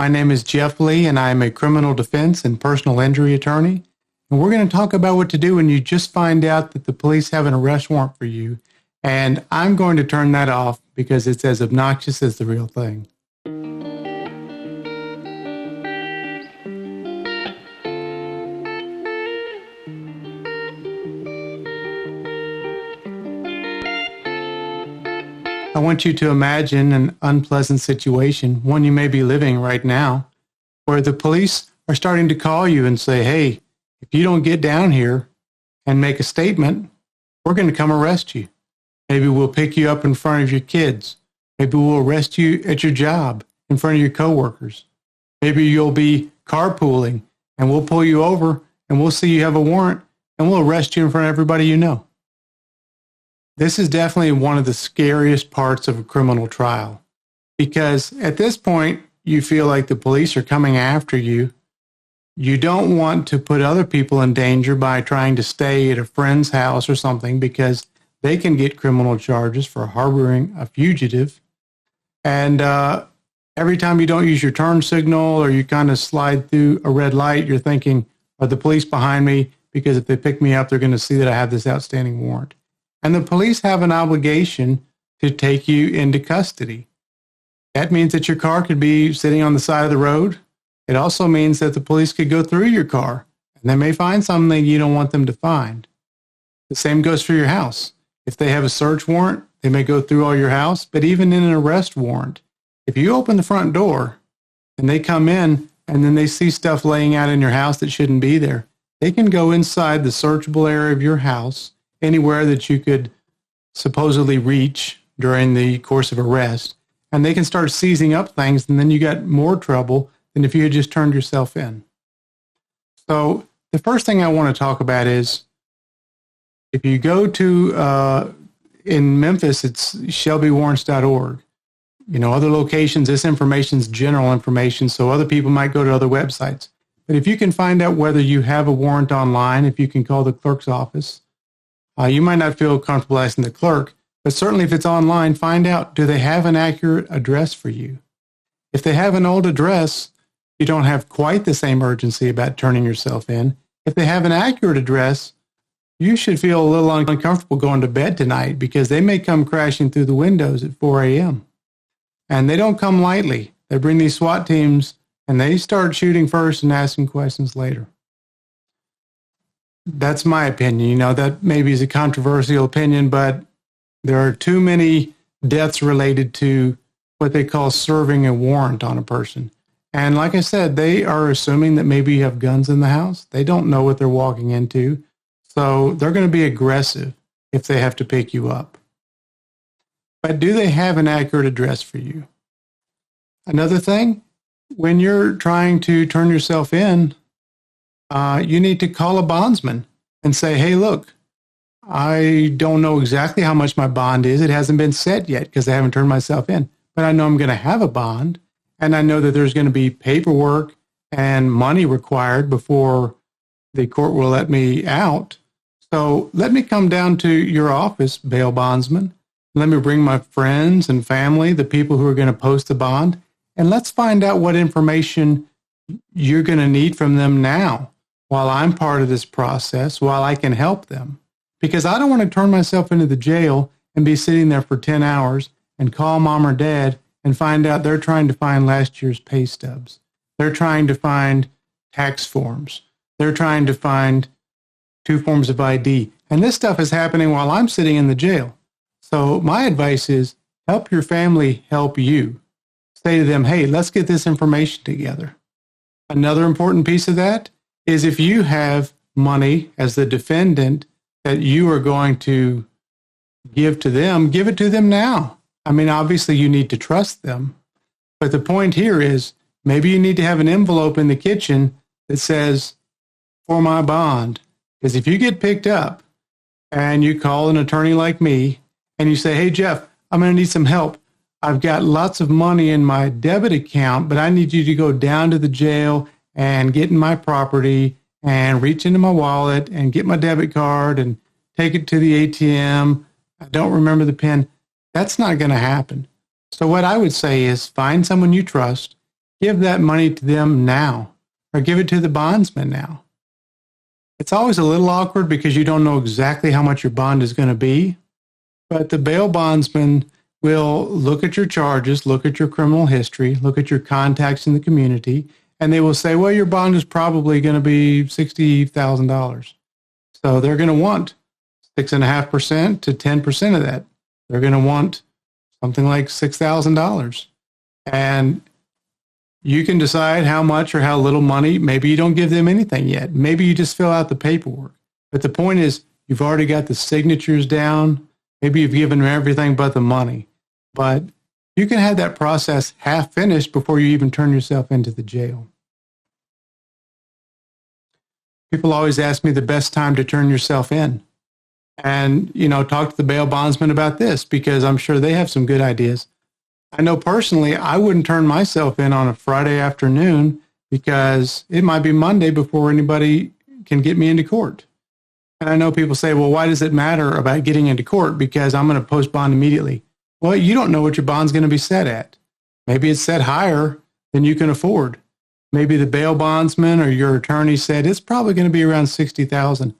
My name is Jeff Lee, and I am a criminal defense and personal injury attorney. And we're going to talk about what to do when you just find out that the police have an arrest warrant for you. And I'm going to turn that off because it's as obnoxious as the real thing. I want you to imagine an unpleasant situation, one you may be living right now, where the police are starting to call you and say, hey, if you don't get down here and make a statement, we're going to come arrest you. Maybe we'll pick you up in front of your kids. Maybe we'll arrest you at your job in front of your coworkers. Maybe you'll be carpooling and we'll pull you over and we'll see you have a warrant and we'll arrest you in front of everybody you know. This is definitely one of the scariest parts of a criminal trial because at this point, you feel like the police are coming after you. You don't want to put other people in danger by trying to stay at a friend's house or something because they can get criminal charges for harboring a fugitive. And every time you don't use your turn signal or you kind of slide through a red light, you're thinking, are the police behind me? Because if they pick me up, they're going to see that I have this outstanding warrant. And the police have an obligation to take you into custody. That means that your car could be sitting on the side of the road. It also means that the police could go through your car and they may find something you don't want them to find. The same goes for your house. If they have a search warrant, they may go through all your house, but even in an arrest warrant, if you open the front door and they come in and then they see stuff laying out in your house that shouldn't be there, they can go inside the searchable area of your house, anywhere that you could supposedly reach during the course of arrest, and they can start seizing up things, and then you got more trouble than if you had just turned yourself in. So the first thing I want to talk about is if you go to, in Memphis, it's shelbywarrants.org. You know, other locations, this information is general information, so other people might go to other websites. But if you can find out whether you have a warrant online, if you can call the clerk's office, you might not feel comfortable asking the clerk, but certainly if it's online, find out, do they have an accurate address for you? If they have an old address, you don't have quite the same urgency about turning yourself in. If they have an accurate address, you should feel a little uncomfortable going to bed tonight because they may come crashing through the windows at 4 a.m. And they don't come lightly. They bring these SWAT teams and they start shooting first and asking questions later. That's my opinion. You know, that maybe is a controversial opinion, but there are too many deaths related to what they call serving a warrant on a person. And like I said, they are assuming that maybe you have guns in the house. They don't know what they're walking into. So they're going to be aggressive if they have to pick you up. But do they have an accurate address for you? Another thing, when you're trying to turn yourself in, you need to call a bondsman and say, hey, look, I don't know exactly how much my bond is. It hasn't been set yet because I haven't turned myself in. But I know I'm going to have a bond, and I know that there's going to be paperwork and money required before the court will let me out. So let me come down to your office, bail bondsman. Let me bring my friends and family, the people who are going to post the bond, and let's find out what information you're going to need from them now while I'm part of this process, while I can help them. Because I don't want to turn myself into the jail and be sitting there for 10 hours and call mom or dad and find out they're trying to find last year's pay stubs. They're trying to find tax forms. They're trying to find 2 forms of ID. And this stuff is happening while I'm sitting in the jail. So my advice is help your family help you. Say to them, hey, let's get this information together. Another important piece of that is if you have money as the defendant that you are going to give to them, give it to them now. I mean, obviously you need to trust them. But the point here is maybe you need to have an envelope in the kitchen that says, for my bond. Because if you get picked up and you call an attorney like me and you say, hey, Jeff, I'm going to need some help. I've got lots of money in my debit account, but I need you to go down to the jail and get in my property and reach into my wallet and get my debit card and take it to the ATM. I don't remember the PIN. That's not going to happen. So what I would say is find someone you trust, give that money to them now, or give it to the bondsman now. It's always a little awkward because you don't know exactly how much your bond is going to be, but the bail bondsman will look at your charges, look at your criminal history, look at your contacts in the community, and they will say, well, your bond is probably going to be $60,000. So they're going to want 6.5% to 10% of that. They're going to want something like $6,000. And you can decide how much or how little money. Maybe you don't give them anything yet. Maybe you just fill out the paperwork. But the point is, you've already got the signatures down. Maybe you've given them everything but the money. But you can have that process half finished before you even turn yourself into the jail. People always ask me the best time to turn yourself in. And, talk to the bail bondsman about this, because I'm sure they have some good ideas. I know personally, I wouldn't turn myself in on a Friday afternoon because it might be Monday before anybody can get me into court. And I know people say, well, why does it matter about getting into court? Because I'm going to post bond immediately. Well, you don't know what your bond's going to be set at. Maybe it's set higher than you can afford. Maybe the bail bondsman or your attorney said it's probably going to be around $60,000.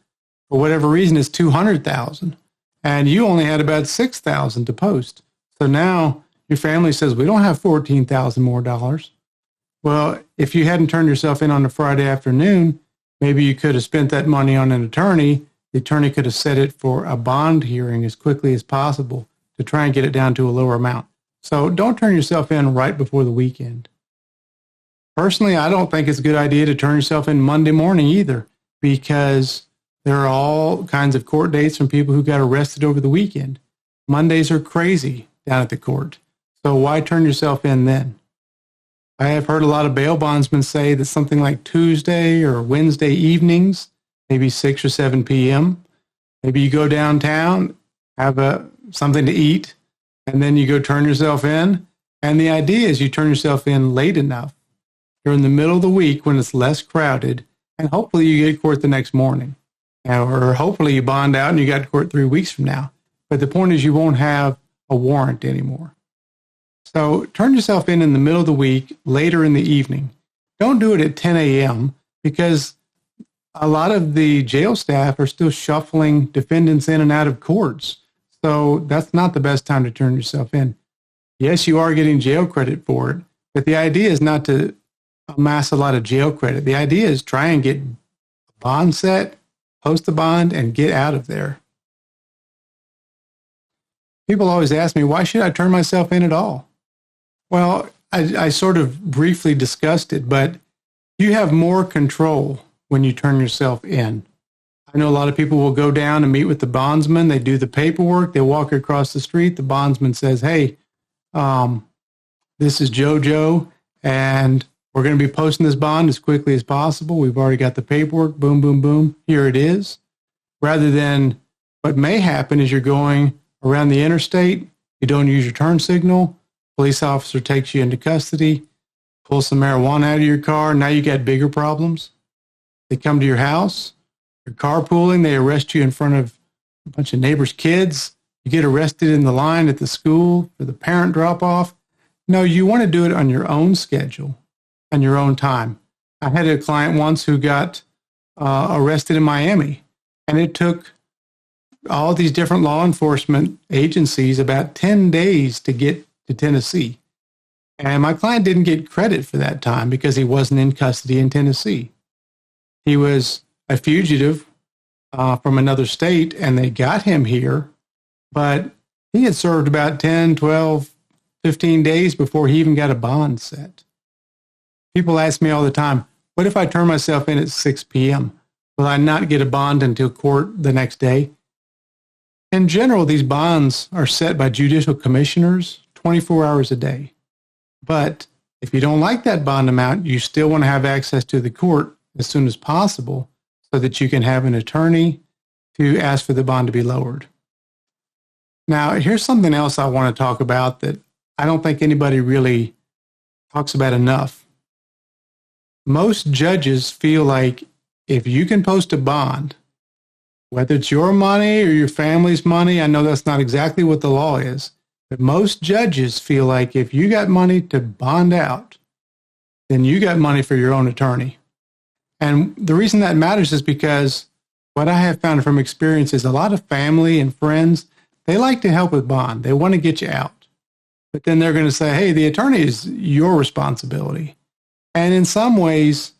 For whatever reason, it's $200,000. And you only had about $6,000 to post. So now your family says, we don't have $14,000 more dollars. Well, if you hadn't turned yourself in on a Friday afternoon, maybe you could have spent that money on an attorney. The attorney could have set it for a bond hearing as quickly as possible to try and get it down to a lower amount. So don't turn yourself in right before the weekend. Personally, I don't think it's a good idea to turn yourself in Monday morning either, because there are all kinds of court dates from people who got arrested over the weekend. Mondays are crazy down at the court. So why turn yourself in then? I have heard a lot of bail bondsmen say that something like Tuesday or Wednesday evenings, maybe 6 or 7 p.m., maybe you go downtown, have something to eat, and then you go turn yourself in. And the idea is you turn yourself in late enough. You're in the middle of the week when it's less crowded, and hopefully you get to court the next morning. Or hopefully you bond out and you got to court 3 weeks from now. But the point is you won't have a warrant anymore. So turn yourself in the middle of the week, later in the evening. Don't do it at 10 a.m. because a lot of the jail staff are still shuffling defendants in and out of courts. So that's not the best time to turn yourself in. Yes, you are getting jail credit for it, but the idea is not to amass a lot of jail credit. The idea is try and get a bond set, post the bond, and get out of there. People always ask me, why should I turn myself in at all? Well, I sort of briefly discussed it, but you have more control when you turn yourself in. I know a lot of people will go down and meet with the bondsman. They do the paperwork. They walk across the street. The bondsman says, hey, this is JoJo, and we're going to be posting this bond as quickly as possible. We've already got the paperwork. Boom, boom, boom. Here it is. Rather than what may happen is you're going around the interstate. You don't use your turn signal. Police officer takes you into custody, pulls some marijuana out of your car. Now you got bigger problems. They come to your house. You're carpooling. They arrest you in front of a bunch of neighbors' kids. You get arrested in the line at the school for the parent drop-off. No, you want to do it on your own schedule and your own time. I had a client once who got arrested in Miami, and it took all these different law enforcement agencies about 10 days to get to Tennessee. And my client didn't get credit for that time because he wasn't in custody in Tennessee. He was a fugitive from another state, and they got him here, but he had served about 10, 12, 15 days before he even got a bond set. People ask me all the time, what if I turn myself in at 6 p.m.? Will I not get a bond until court the next day? In general, these bonds are set by judicial commissioners 24 hours a day. But if you don't like that bond amount, you still want to have access to the court as soon as possible so that you can have an attorney to ask for the bond to be lowered. Now, here's something else I want to talk about that I don't think anybody really talks about enough. Most judges feel like if you can post a bond, whether it's your money or your family's money, I know that's not exactly what the law is, but most judges feel like if you got money to bond out, then you got money for your own attorney. And the reason that matters is because what I have found from experience is a lot of family and friends, they like to help with bond. They want to get you out. But then they're going to say, hey, the attorney is your responsibility. And in some ways,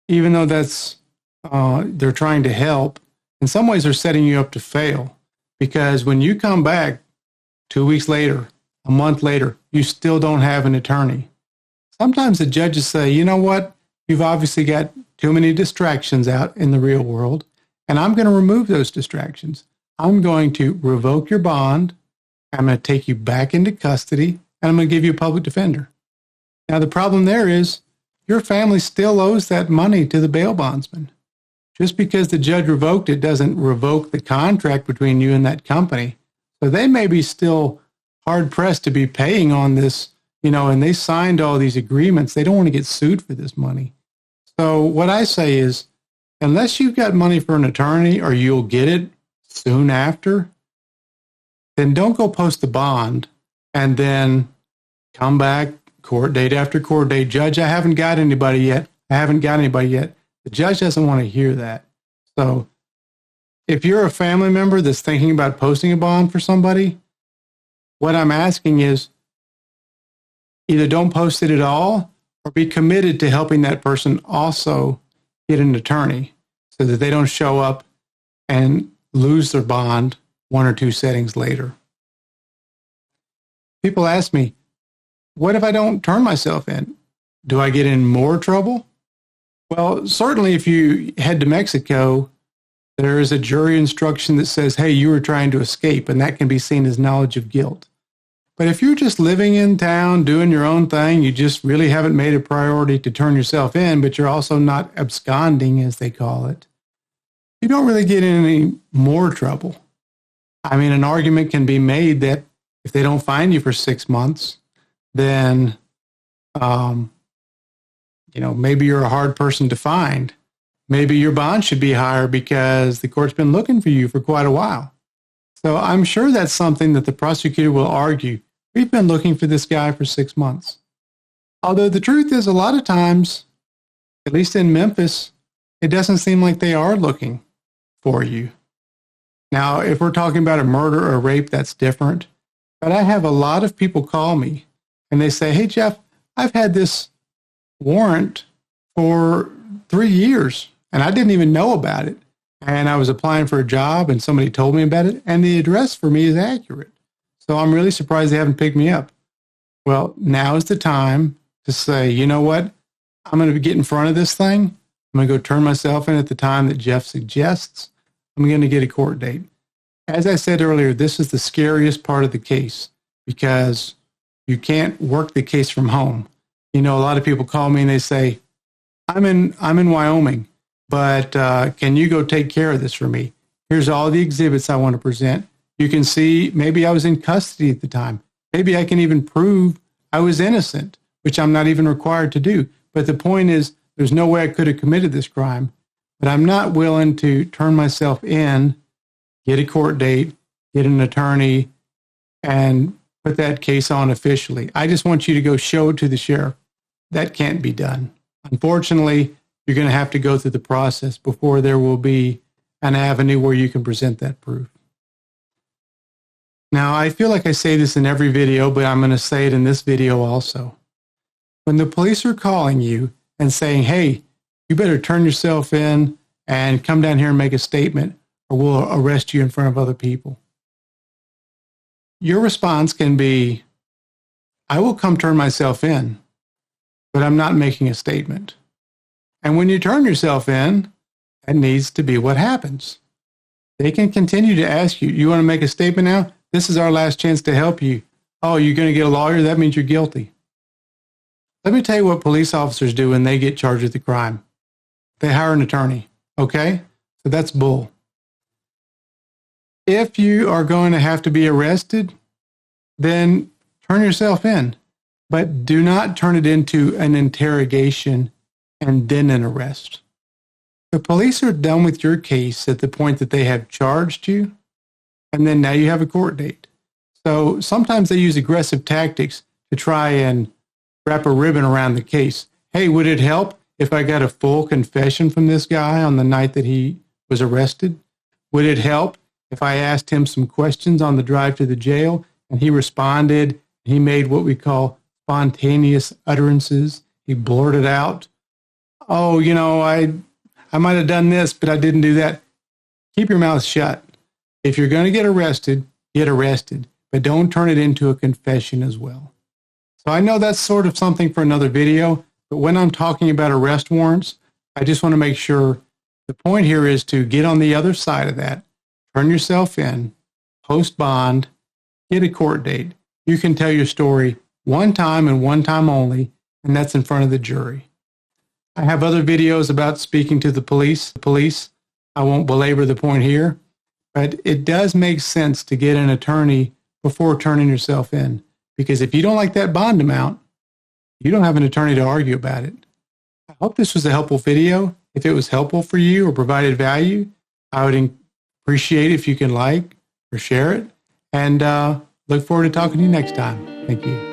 even though that's they're trying to help, in some ways they're setting you up to fail. Because when you come back 2 weeks later, a month later, you still don't have an attorney. Sometimes the judges say, you know what? You've obviously got too many distractions out in the real world, and I'm going to remove those distractions. I'm going to revoke your bond. I'm going to take you back into custody, and I'm going to give you a public defender. Now, the problem there is your family still owes that money to the bail bondsman. Just because the judge revoked it doesn't revoke the contract between you and that company. So they may be still hard-pressed to be paying on this, and they signed all these agreements. They don't want to get sued for this money. So what I say is, unless you've got money for an attorney or you'll get it soon after, then don't go post the bond and then come back court date after court date. Judge, I haven't got anybody yet. The judge doesn't want to hear that. So if you're a family member that's thinking about posting a bond for somebody, what I'm asking is either don't post it at all or be committed to helping that person also get an attorney so that they don't show up and lose their bond 1 or 2 settings later. People ask me, what if I don't turn myself in? Do I get in more trouble? Well, certainly if you head to Mexico, there is a jury instruction that says, hey, you were trying to escape, and that can be seen as knowledge of guilt. But if you're just living in town, doing your own thing, you just really haven't made a priority to turn yourself in, but you're also not absconding, as they call it, you don't really get in any more trouble. I mean, an argument can be made that if they don't find you for 6 months, then maybe you're a hard person to find. Maybe your bond should be higher because the court's been looking for you for quite a while. So I'm sure that's something that the prosecutor will argue. We've been looking for this guy for 6 months. Although the truth is, a lot of times, at least in Memphis, it doesn't seem like they are looking for you. Now, if we're talking about a murder or a rape, that's different. But I have a lot of people call me and they say, hey, Jeff, I've had this warrant for 3 years and I didn't even know about it. And I was applying for a job and somebody told me about it and the address for me is accurate. So I'm really surprised they haven't picked me up. Well, now is the time to say, you know what? I'm going to get in front of this thing. I'm going to go turn myself in at the time that Jeff suggests. I'm going to get a court date. As I said earlier, this is the scariest part of the case because you can't work the case from home. A lot of people call me and they say, I'm in Wyoming, but can you go take care of this for me? Here's all the exhibits I want to present. You can see maybe I was in custody at the time. Maybe I can even prove I was innocent, which I'm not even required to do. But the point is, there's no way I could have committed this crime. But I'm not willing to turn myself in, get a court date, get an attorney, and put that case on officially. I just want you to go show it to the sheriff. That can't be done. Unfortunately, you're going to have to go through the process before there will be an avenue where you can present that proof. Now, I feel like I say this in every video, but I'm going to say it in this video also. When the police are calling you and saying, hey, you better turn yourself in and come down here and make a statement or we'll arrest you in front of other people. Your response can be, I will come turn myself in, but I'm not making a statement. And when you turn yourself in, that needs to be what happens. They can continue to ask you, you want to make a statement now? This is our last chance to help you. Oh, you're going to get a lawyer? That means you're guilty. Let me tell you what police officers do when they get charged with a crime. They hire an attorney, okay? So that's bull. If you are going to have to be arrested, then turn yourself in. But do not turn it into an interrogation and then an arrest. The police are done with your case at the point that they have charged you, and then now you have a court date. So sometimes they use aggressive tactics to try and wrap a ribbon around the case. Hey, would it help if I got a full confession from this guy on the night that he was arrested? Would it help if I asked him some questions on the drive to the jail and he responded? He made what we call spontaneous utterances. He blurted out, oh, I might have done this, but I didn't do that. Keep your mouth shut. If you're going to get arrested, but don't turn it into a confession as well. So I know that's sort of something for another video, but when I'm talking about arrest warrants, I just want to make sure the point here is to get on the other side of that, turn yourself in, post bond, get a court date. You can tell your story one time and one time only, and that's in front of the jury. I have other videos about speaking to the police. I won't belabor the point here, but it does make sense to get an attorney before turning yourself in, because if you don't like that bond amount, you don't have an attorney to argue about it. I hope this was a helpful video. If it was helpful for you or provided value, I would appreciate it if you can like or share it, and look forward to talking to you next time. Thank you.